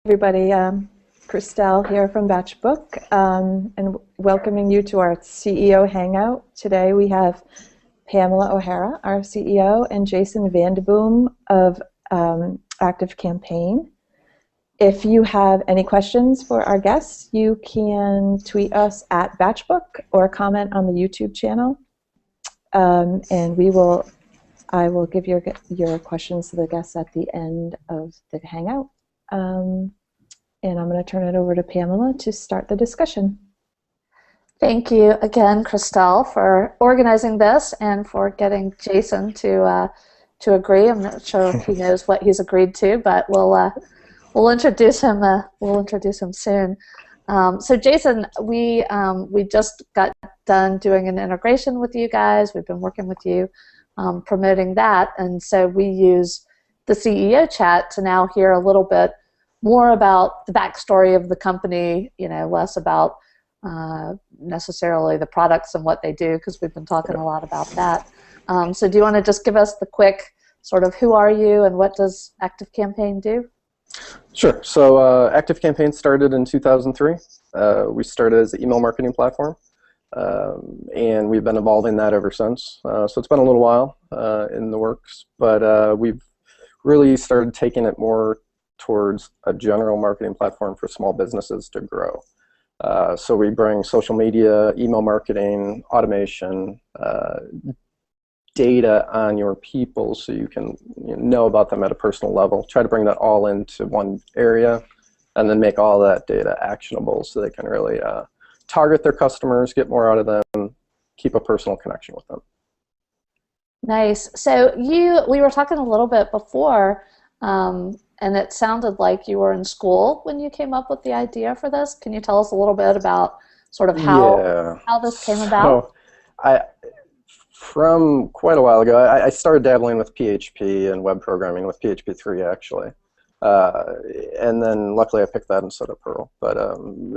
Everybody, Christelle here from Batchbook, and welcoming you to our CEO Hangout. Today we have Pamela O'Hara, our CEO, and Jason VandeBoom of ActiveCampaign. If you have any questions for our guests, you can tweet us at Batchbook or comment on the YouTube channel, and I will give your questions to the guests at the end of the Hangout. And I'm going to turn it over to Pamela to start the discussion. Thank you again, Christelle, for organizing this and for getting Jason to agree. I'm not sure if he knows what he's agreed to, but we'll introduce him. We'll introduce him soon. So Jason, we just got done doing an integration with you guys. We've been working with you, promoting that, and so we use the CEO chat to now hear a little bit more about the backstory of the company, less about necessarily the products and what they do, because we've been talking a lot about that. So do you want to just give us the quick sort of who are you and what does ActiveCampaign do? Sure. So ActiveCampaign started in 2003. We started as an email marketing platform, and we've been evolving that ever since. So it's been a little while in the works, but we've really started taking it more towards a general marketing platform for small businesses to grow. So we bring social media, email marketing, automation, data on your people so you can know about them at a personal level. Try to bring that all into one area and then make all that data actionable so they can really target their customers, get more out of them, keep a personal connection with them. Nice. So we were talking a little bit before, and it sounded like you were in school when you came up with the idea for this. Can you tell us a little bit about sort of how this came about? From quite a while ago, I started dabbling with PHP and web programming with PHP 3 actually. And then luckily I picked that instead of Perl. But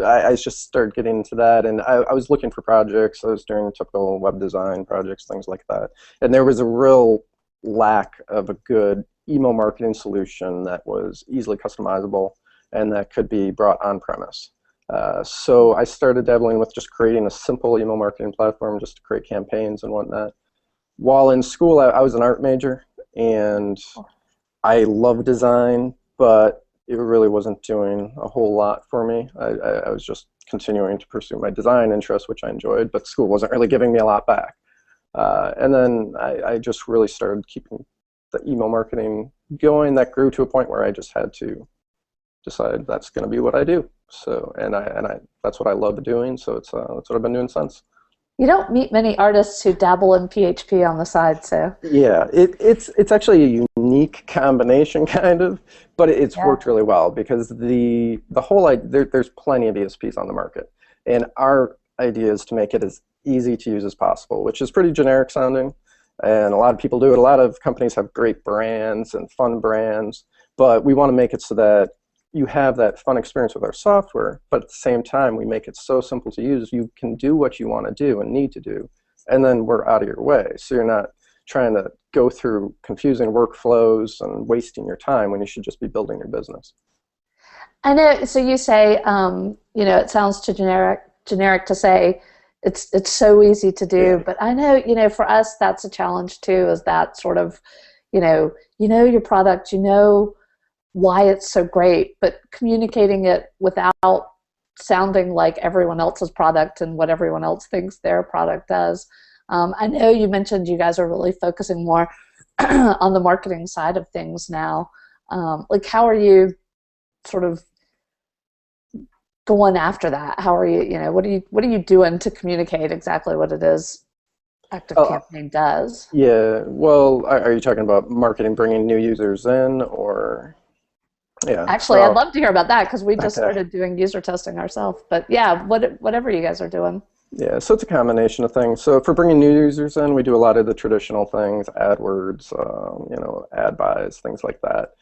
I just started getting into that, and I was looking for projects. I was doing typical web design projects, things like that. And there was a real lack of a good email marketing solution that was easily customizable and that could be brought on-premise. So I started dabbling with just creating a simple email marketing platform just to create campaigns and whatnot. While in school, I was an art major, and I love design, but it really wasn't doing a whole lot for me. I was just continuing to pursue my design interest, which I enjoyed, but school wasn't really giving me a lot back. And then I just really started keeping the email marketing going. That grew to a point where I just had to decide that's going to be what I do. So, and that's what I love doing. So that's what I've been doing since. You don't meet many artists who dabble in PHP on the side, so. Yeah, it's actually a unique combination, kind of, but it's worked really well because the whole there's plenty of ESPs on the market, and our idea is to make it as easy to use as possible, which is pretty generic sounding, and a lot of people do it. A lot of companies have great brands and fun brands, but we want to make it so that you have that fun experience with our software, but at the same time we make it so simple to use you can do what you want to do and need to do, and then we're out of your way, so you're not trying to go through confusing workflows and wasting your time when you should just be building your business. I know, so you say it sounds too generic to say it's so easy to do, but I know, for us that's a challenge too, is that sort of, you know your product, why it's so great, but communicating it without sounding like everyone else's product and what everyone else thinks their product does. I know you mentioned you guys are really focusing more on the marketing side of things now. Like, how are you sort of going after that? How are you, what are you doing to communicate exactly what it is ActiveCampaign does? Yeah, well, are you talking about marketing, bringing new users in, or? Yeah. Actually, I'd love to hear about that because we just started doing user testing ourselves. But yeah, whatever you guys are doing. Yeah, so it's a combination of things. So for bringing new users in, we do a lot of the traditional things, AdWords, ad buys, things like that.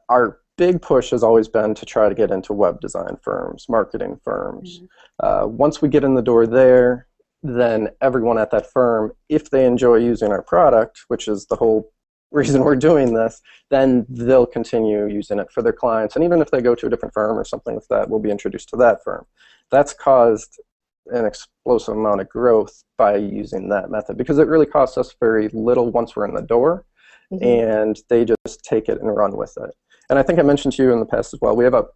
Our big push has always been to try to get into web design firms, marketing firms. Once we get in the door there, then everyone at that firm, if they enjoy using our product, which is the whole reason we're doing this, then they'll continue using it for their clients. And even if they go to a different firm or something like that, we'll be introduced to that firm. That's caused an explosive amount of growth by using that method, because it really costs us very little once we're in the door, and they just take it and run with it. And I think I mentioned to you in the past as well, we have a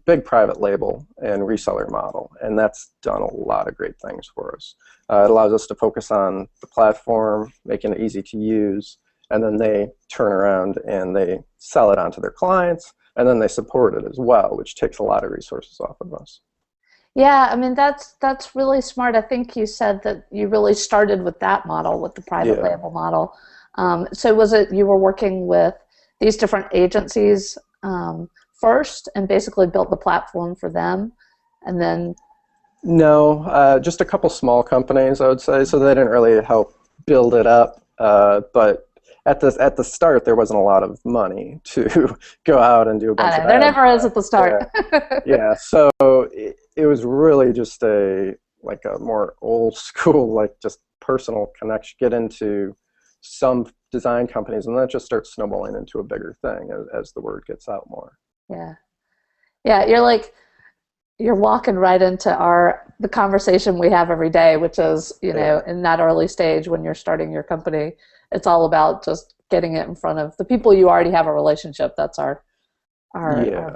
big private label and reseller model, and that's done a lot of great things for us. It allows us to focus on the platform, making it easy to use, and then they turn around and they sell it onto their clients, and then they support it as well, which takes a lot of resources off of us. Yeah, I mean, that's really smart. I think you said that you really started with that model, with the private label model. So was it you were working with these different agencies first and basically built the platform for them, and then? No, just a couple small companies, I would say, so they didn't really help build it up, but at the start, there wasn't a lot of money to go out and do a bunch of there never is at the start. Yeah, so it was really just a more old school, just personal connection, get into some design companies, and that just starts snowballing into a bigger thing as the word gets out more. Yeah. Yeah, you're walking right into the conversation we have every day, which is, know, in that early stage when you're starting your company, it's all about just getting it in front of the people you already have a relationship. That's our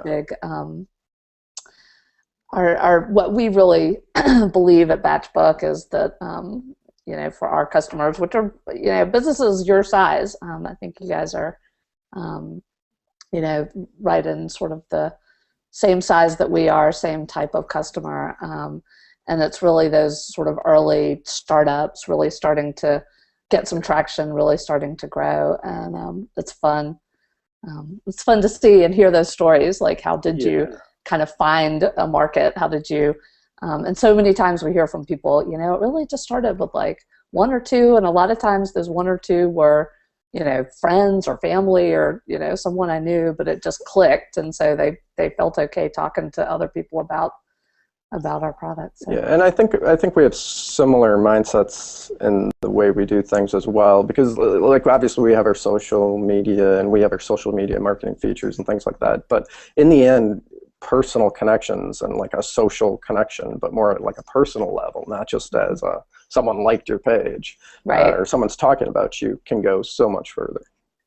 big, what we really believe at Batchbook is that, for our customers, which are, businesses your size, I think you guys are, right in sort of the same size that we are, same type of customer. And it's really those sort of early startups really starting to get some traction, really starting to grow. And it's fun. It's fun to see and hear those stories. Like, how did you kind of find a market? How did you, and so many times we hear from people, it really just started with one or two. And a lot of times those one or two were, friends or family or, someone I knew, but it just clicked. And so they felt okay talking to other people about our products. So. Yeah, and I think we have similar mindsets in the way we do things as well, because obviously we have our social media and we have our social media marketing features and things like that. But in the end, personal connections and a social connection, but more at a personal level, not just as someone liked your page, right, or someone's talking about you, can go so much further.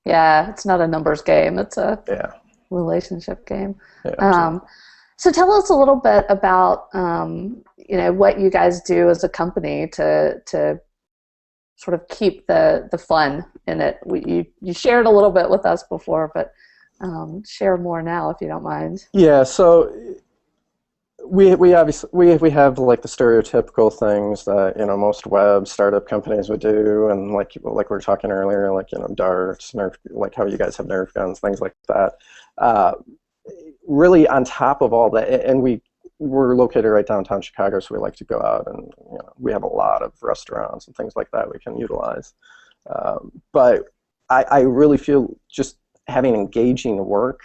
Yeah, it's not a numbers game; it's a relationship game. Yeah, so tell us a little bit about what you guys do as a company to sort of keep the fun in it. You shared a little bit with us before, but share more now if you don't mind. Yeah, so we obviously we have the stereotypical things that most web startup companies would do, and like we were talking earlier, darts, Nerf, how you guys have Nerf guns, things like that. Really, on top of all that, and we're located right downtown Chicago, so we like to go out and we have a lot of restaurants and things like that we can utilize. But I really feel just having engaging work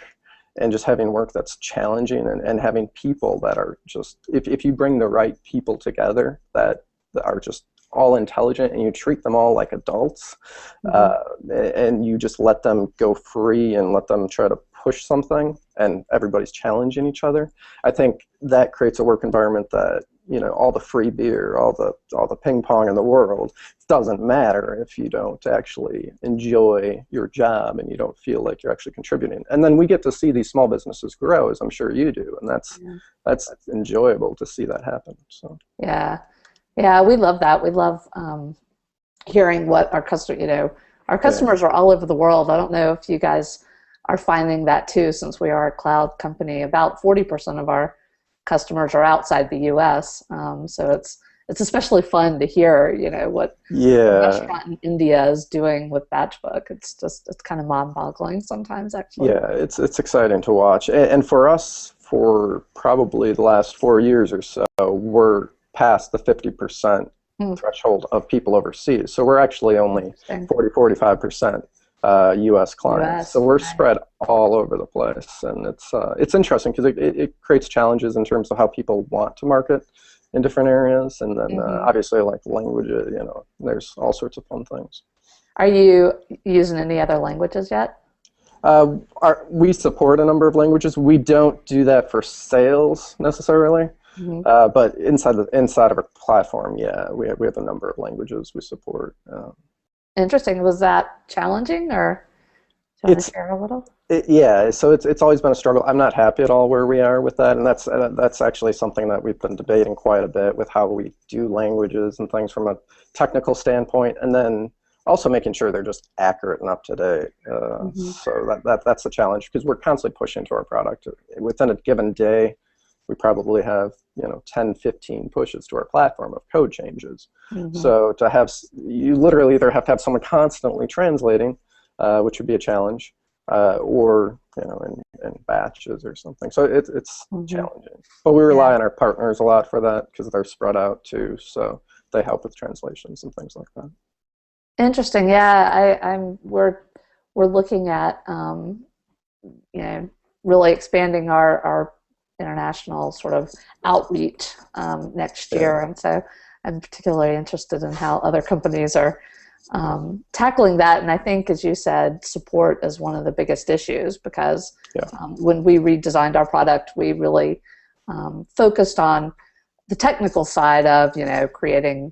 and just having work that's challenging and having people that are just, if you bring the right people together that are just all intelligent and you treat them all like adults, and you just let them go free and let them try to push something and everybody's challenging each other, I think that creates a work environment that all the free beer, all the ping pong in the world doesn't matter if you don't actually enjoy your job and you don't feel like you're actually contributing. And then we get to see these small businesses grow, as I'm sure you do, and that's enjoyable to see that happen. So yeah, we love that. We love hearing what our customers are all over the world. I don't know if you guys are finding that too, since we are a cloud company. About 40% of our customers are outside the U.S., so it's especially fun to hear, what a restaurant in India is doing with Batchbook. It's kind of mind-boggling sometimes, actually. Yeah, it's exciting to watch, and for us, for probably the last 4 years or so, we're past the 50% threshold of people overseas. So we're actually only 45% U.S. clients. So we're spread all over the place, and it's interesting because it creates challenges in terms of how people want to market in different areas, and then obviously language, there's all sorts of fun things. Are you using any other languages yet? We support a number of languages. We don't do that for sales necessarily, but inside of our platform, yeah, we have a number of languages we support. Interesting. Was that challenging, or do you want to share a little? Yeah, so it's always been a struggle. I'm not happy at all where we are with that, and that's actually something that we've been debating quite a bit with how we do languages and things from a technical standpoint, and then also making sure they're just accurate and up to date. So that's the challenge, because we're constantly pushing to our product. Within a given day, we probably have 10, 15 pushes to our platform of code changes. So to have, you literally either have to have someone constantly translating, which would be a challenge, or in batches or something. So it's challenging. But we rely on our partners a lot for that, because they're spread out too. So they help with translations and things like that. Interesting. Yeah, we're looking at really expanding our international sort of outreach next year, and so I'm particularly interested in how other companies are tackling that. And I think, as you said, support is one of the biggest issues, because when we redesigned our product, we really focused on the technical side of creating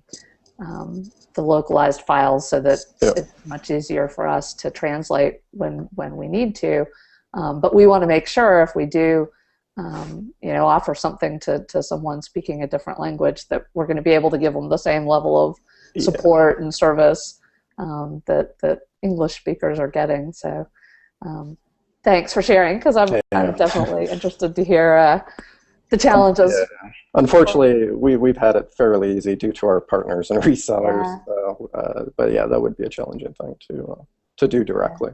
the localized files, so that it's much easier for us to translate when we need to. But we want to make sure, if we do offer something to someone speaking a different language, that we're going to be able to give them the same level of support and service that English speakers are getting. So thanks for sharing, because I'm definitely interested to hear the challenges. Unfortunately, we've had it fairly easy due to our partners and resellers. But yeah, that would be a challenging thing to do directly.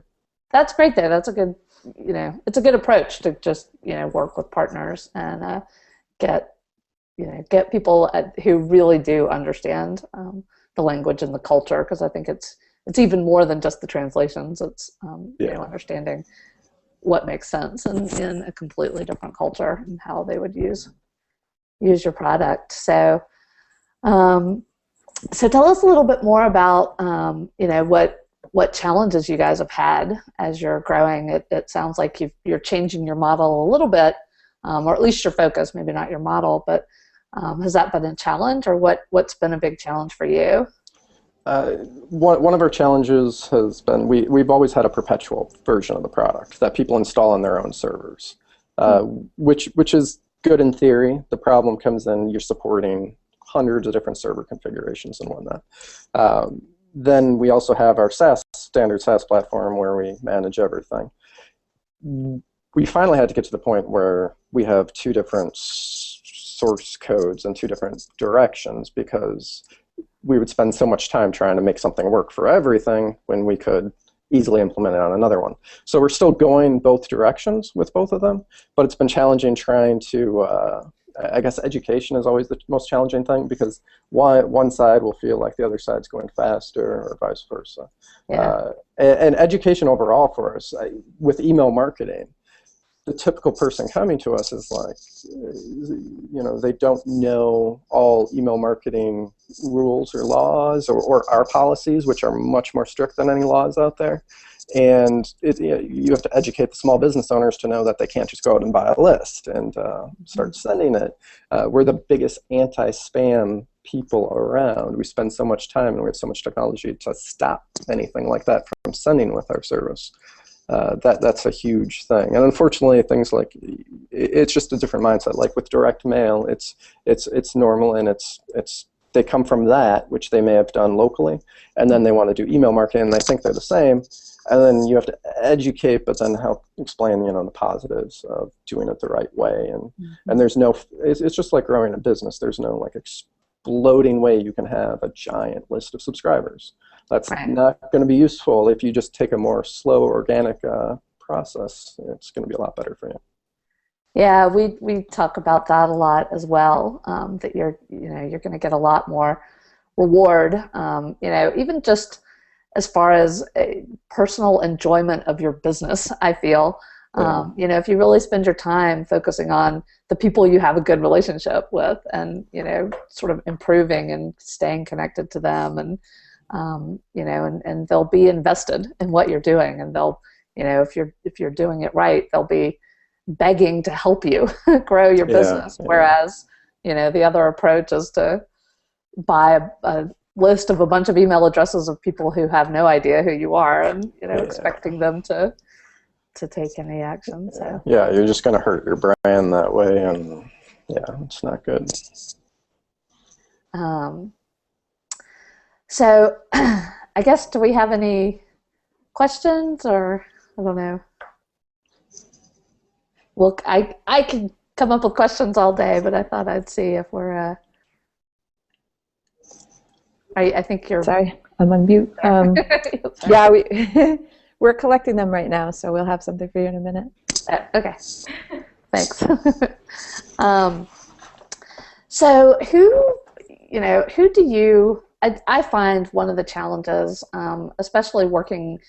That's great though. That's a good, it's a good approach to just work with partners and get people who really do understand the language and the culture, because I think it's even more than just the translations. It's understanding what makes sense in a completely different culture and how they would use your product. So tell us a little bit more about what challenges you guys have had as you're growing. It sounds like you're changing your model a little bit, or at least your focus, maybe not your model, but has that been a challenge, or what's been a big challenge for you? One of our challenges has been we've always had a perpetual version of the product that people install on their own servers, which is good in theory. The problem comes in you're supporting hundreds of different server configurations and whatnot. Then we also have our standard SaaS platform where we manage everything. We finally had to get to the point where we have two different source codes and two different directions, because we would spend so much time trying to make something work for everything when we could easily implement it on another one. So we're still going both directions with both of them, but it's been challenging trying to, I guess education is always the most challenging thing, because one side will feel like the other side's going faster, or vice versa. And education overall for us, with email marketing, the typical person coming to us is like, they don't know all email marketing rules or laws, or our policies, which are much more strict than any laws out there. And you have to educate the small business owners to know that they can't just go out and buy a list and start sending it. We're the biggest anti-spam people around. We spend so much time and we have so much technology to stop anything like that from sending with our service. That's a huge thing. And unfortunately, things like, it's just a different mindset. Like with direct mail, it's normal, and they come from that, which they may have done locally, and then they want to do email marketing, and they think they're the same. And then you have to educate, but then help explain, the positives of doing it the right way. And there's no, it's just like growing a business. There's no like exploding way you can have a giant list of subscribers. That's not going to be useful if you just take a more slow, organic process. It's going to be a lot better for you. Yeah, we talk about that a lot as well. That you're going to get a lot more reward. Even just as far as a personal enjoyment of your business, I feel. If you really spend your time focusing on the people you have a good relationship with, and sort of improving and staying connected to them, and you know, and they'll be invested in what you're doing, and they'll, you know, if you're doing it right, they'll be begging to help you grow your business. Yeah. Whereas, you know, the other approach is to buy a list of a bunch of email addresses of people who have no idea who you are, and, you know, expecting them to take any action. So yeah, you're just going to hurt your brand that way, and yeah, it's not good. So I guess, do we have any questions, or I don't know. Well, I can come up with questions all day, but I thought I'd see if we're. I think you're. Sorry, I'm on mute. Yeah, we're collecting them right now, so we'll have something for you in a minute. Okay, thanks. So who do you? I find one of the challenges, especially working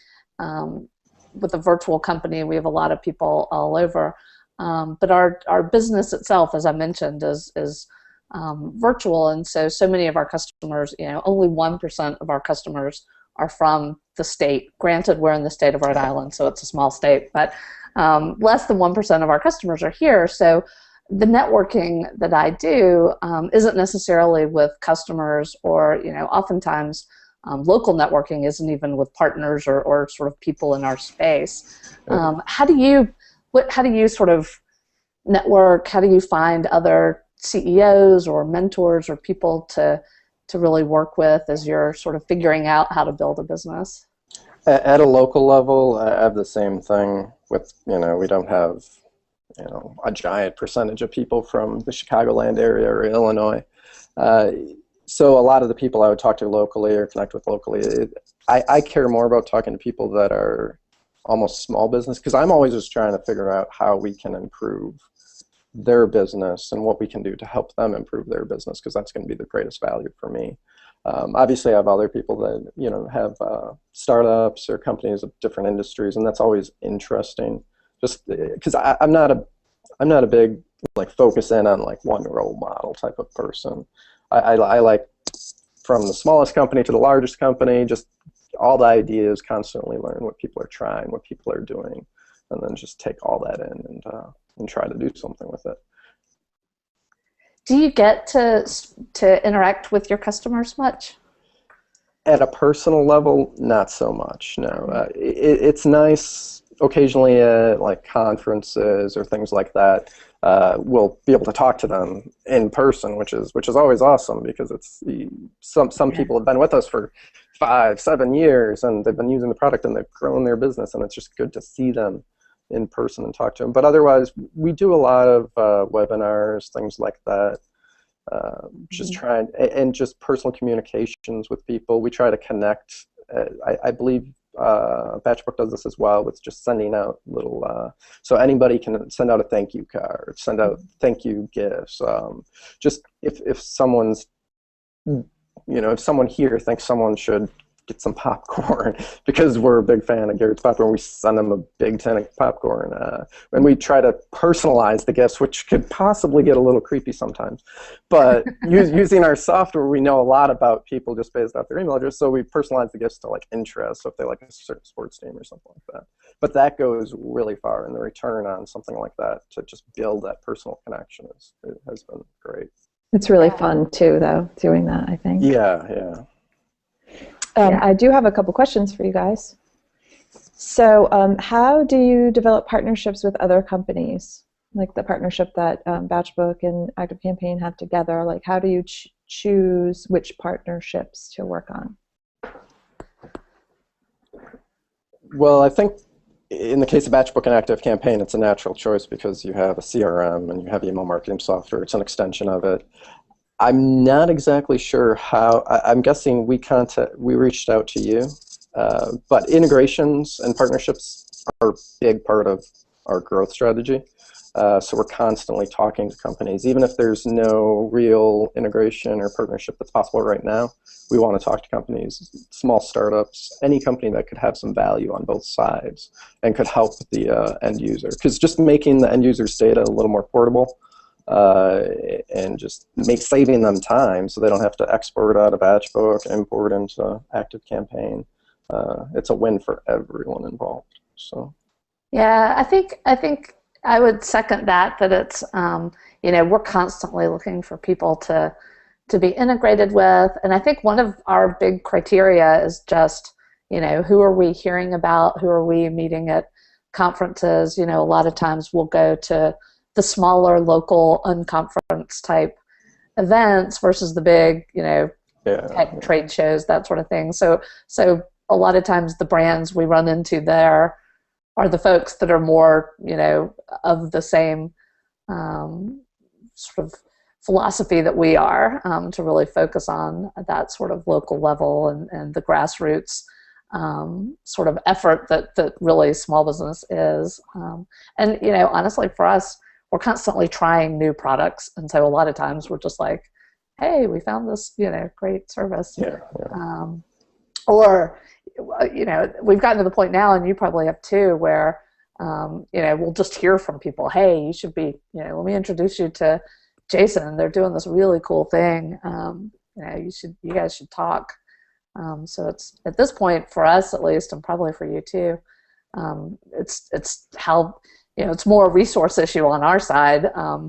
with a virtual company, we have a lot of people all over, but our business itself, as I mentioned, is virtual, and so many of our customers, you know, only 1% of our customers are from the state. Granted, we're in the state of Rhode Island, so it's a small state, but less than 1% of our customers are here. So the networking that I do isn't necessarily with customers, or, you know, oftentimes local networking isn't even with partners or sort of people in our space. How do you sort of network? How do you find other CEOs or mentors or people to really work with as you're sort of figuring out how to build a business? At a local level, I have the same thing with, you know, we don't have, you know, a giant percentage of people from the Chicagoland area or Illinois. So a lot of the people I would talk to locally or connect with locally, I care more about talking to people that are almost small business, because I'm always just trying to figure out how we can improve their business and what we can do to help them improve their business, because that's going to be the greatest value for me. Obviously, I have other people that, you know, have startups or companies of different industries, and that's always interesting. Just because I'm not a big like focus in on like one role model type of person. I like from the smallest company to the largest company, just all the ideas, constantly learn what people are trying, what people are doing, and then just take all that in and try to do something with it. Do you get to interact with your customers much? At a personal level, not so much, no. It's nice occasionally at like conferences or things like that. We'll be able to talk to them in person, which is always awesome, because it's some people have been with us for 5-7 years, and they've been using the product and they've grown their business, and it's just good to see them in person and talk to them. But otherwise, we do a lot of webinars, things like that. Just trying, and just personal communications with people. We try to connect. I believe Batchbook does this as well, with just sending out little, so anybody can send out a thank you card, send out thank you gifts. Just if someone's, you know, if someone here thinks someone should get some popcorn because we're a big fan of Garrett's popcorn, we send them a big tin of popcorn. And we try to personalize the gifts, which could possibly get a little creepy sometimes. But using our software, we know a lot about people just based off their email address, so we personalize the gifts to like interests, so if they like a certain sports team or something like that. But that goes really far, and the return on something like that to just build that personal connection has been great. It's really fun too, though, doing that, I think. Yeah. I do have a couple questions for you guys. So how do you develop partnerships with other companies, like the partnership that Batchbook and ActiveCampaign have together? Like, how do you choose which partnerships to work on? Well, I think in the case of Batchbook and ActiveCampaign, it's a natural choice because you have a CRM and you have email marketing software. It's an extension of it. I'm not exactly sure how. I'm guessing we reached out to you, but integrations and partnerships are a big part of our growth strategy. So we're constantly talking to companies, even if there's no real integration or partnership that's possible right now. We want to talk to companies, small startups, any company that could have some value on both sides and could help the end user. Because just making the end user's data a little more portable uh, and just saving them time so they don't have to export out a Batchbook, import into ActiveCampaign. It's a win for everyone involved. So. Yeah, I think I would second that it's we're constantly looking for people to be integrated with, and I think one of our big criteria is just who are we hearing about, who are we meeting at conferences. A lot of times we'll go to the smaller local unconference type events versus the big tech trade shows, that sort of thing. So a lot of times the brands we run into there are the folks that are more, of the same sort of philosophy that we are, to really focus on that sort of local level and the grassroots sort of effort that really small business is. And, honestly, for us, we're constantly trying new products. And so a lot of times we're just like, hey, we found this, great service. Or, we've gotten to the point now, and you probably have too, where, we'll just hear from people, hey, you should be, let me introduce you to Jason. They're doing this really cool thing. You guys should talk. So it's, at this point, for us at least, and probably for you too, it's how, it's more a resource issue on our side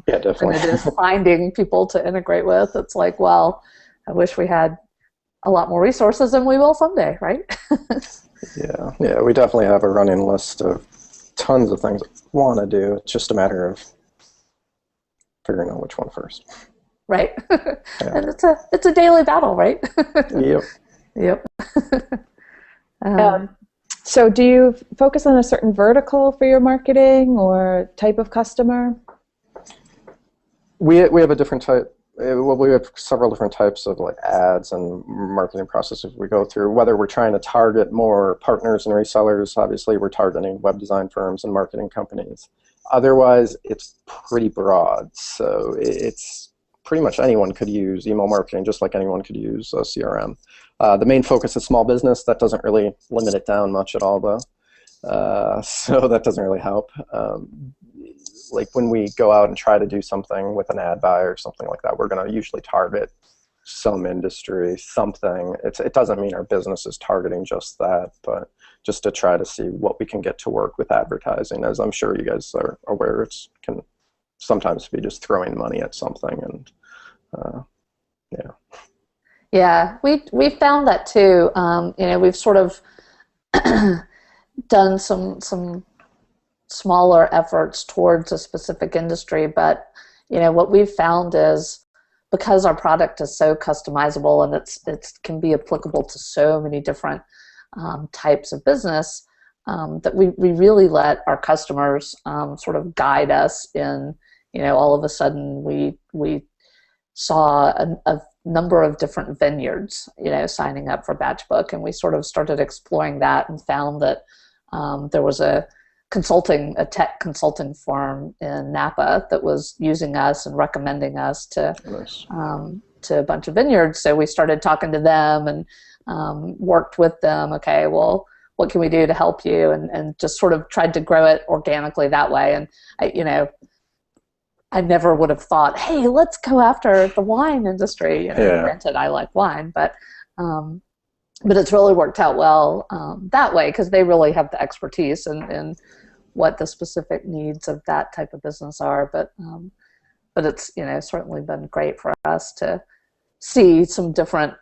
definitely. than it is finding people to integrate with. It's like, well, I wish we had a lot more resources, and we will someday, right? Yeah, we definitely have a running list of tons of things we want to do. It's just a matter of figuring out which one first. Right. And it's a daily battle, right? Yep. So do you focus on a certain vertical for your marketing or type of customer? We have a different type. Well, we have several different types of ads and marketing processes we go through. Whether we're trying to target more partners and resellers, obviously we're targeting web design firms and marketing companies. Otherwise, it's pretty broad. So it's pretty much anyone could use email marketing, just like anyone could use CRM. The main focus is small business. That doesn't really limit it down much at all, though. So that doesn't really help. Like when we go out and try to do something with an ad buy or something like that, we're going to usually target some industry, something. It doesn't mean our business is targeting just that, but just to try to see what we can get to work with advertising. As I'm sure you guys are aware, it can sometimes be just throwing money at something, and Yeah, we found that too. We've sort of done some smaller efforts towards a specific industry, but what we've found is, because our product is so customizable and it can be applicable to so many different types of business, that we really let our customers sort of guide us in. All of a sudden we saw a number of different vineyards signing up for Batchbook, and we sort of started exploring that and found that there was a tech consulting firm in Napa that was using us and recommending us to a bunch of vineyards. So we started talking to them and worked with them. Okay, well, what can we do to help you? And just sort of tried to grow it organically that way. And I never would have thought, hey, let's go after the wine industry. Granted, I like wine, but it's really worked out well that way, because they really have the expertise in what the specific needs of that type of business are. But it's certainly been great for us to see some different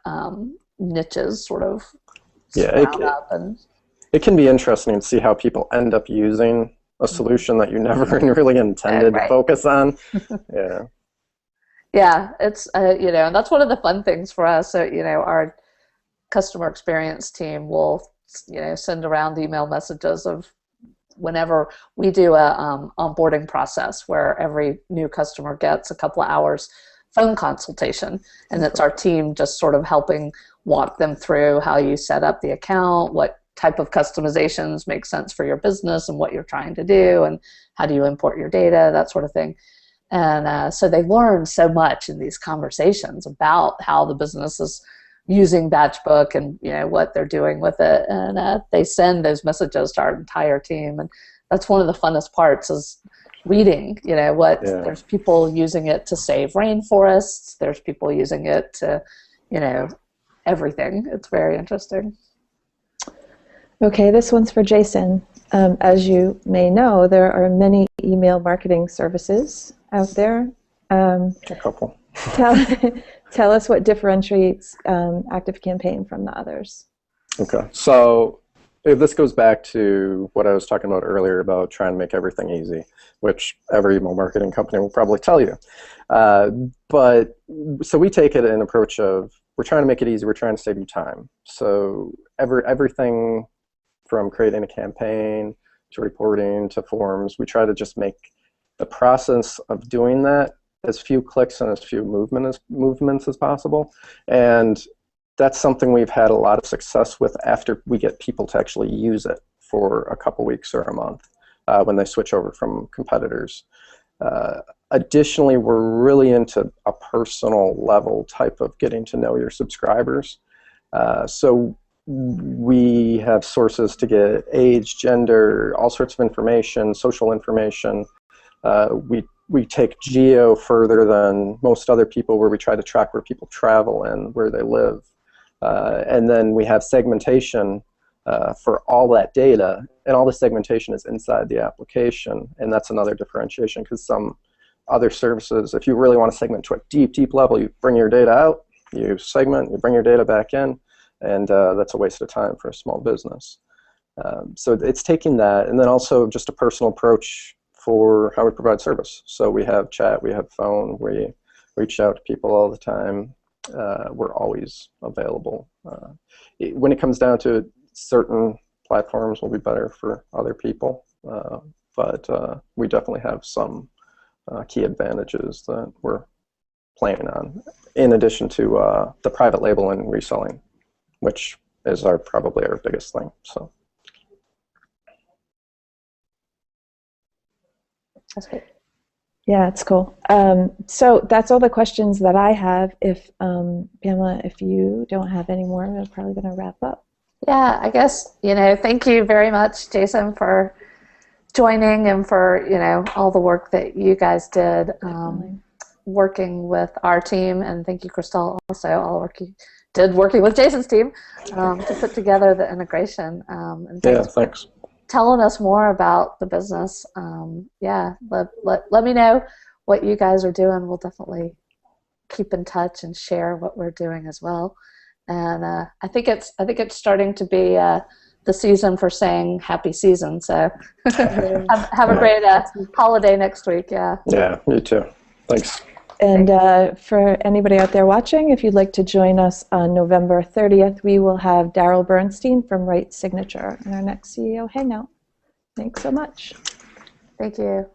niches sort of sprout up. And it can be interesting to see how people end up using a solution that you never really intended to focus on. Yeah, it's and that's one of the fun things for us. So our customer experience team will send around email messages of whenever we do a onboarding process where every new customer gets a couple of hours phone consultation, and it's our team just sort of helping walk them through how you set up the account, what type of customizations make sense for your business and what you're trying to do, and how do you import your data, that sort of thing. And so they learn so much in these conversations about how the business is using Batchbook and what they're doing with it. And they send those messages to our entire team, and that's one of the funnest parts is reading, what there's people using it to save rainforests, there's people using it to, everything. It's very interesting. Okay, this one's for Jason. As you may know, there are many email marketing services out there. A couple. Tell us what differentiates ActiveCampaign from the others. Okay, so if this goes back to what I was talking about earlier about trying to make everything easy, which every email marketing company will probably tell you. But so we take it an approach of we're trying to make it easy, we're trying to save you time. So everything from creating a campaign to reporting to forms, we try to just make the process of doing that as few clicks and as few movements as possible. And that's something we've had a lot of success with after we get people to actually use it for a couple weeks or a month when they switch over from competitors. Additionally, we're really into a personal level type of getting to know your subscribers. So we have sources to get age, gender, all sorts of information, social information. We take geo further than most other people, where we try to track where people travel and where they live. And then we have segmentation for all that data, and all the segmentation is inside the application, and that's another differentiation, because some other services, if you really want to segment to a deep, deep level, you bring your data out, you segment, you bring your data back in, and that's a waste of time for a small business. So it's taking that, and then also just a personal approach for how we provide service. So we have chat, we have phone, we reach out to people all the time. We're always available. When it comes down to it, certain platforms will be better for other people, but we definitely have some key advantages that we're planning on, in addition to the private label and reselling, which is probably our biggest thing. So that's great. Yeah, it's cool. So that's all the questions that I have. If Pamela, if you don't have any more, we're probably going to wrap up. Yeah, I guess, thank you very much, Jason, for joining and for, all the work that you guys did working with our team. And thank you, Christelle, also, all the work you did working with Jason's team to put together the integration. And thanks. Telling us more about the business. Let me know what you guys are doing. We'll definitely keep in touch and share what we're doing as well. And I think it's starting to be the season for saying happy season. So have a great holiday next week. Yeah. Yeah, you too. Thanks. And for anybody out there watching, if you'd like to join us on November 30th, we will have Daryl Bernstein from Right Signature in our next CEO Hangout. Thanks so much. Thank you.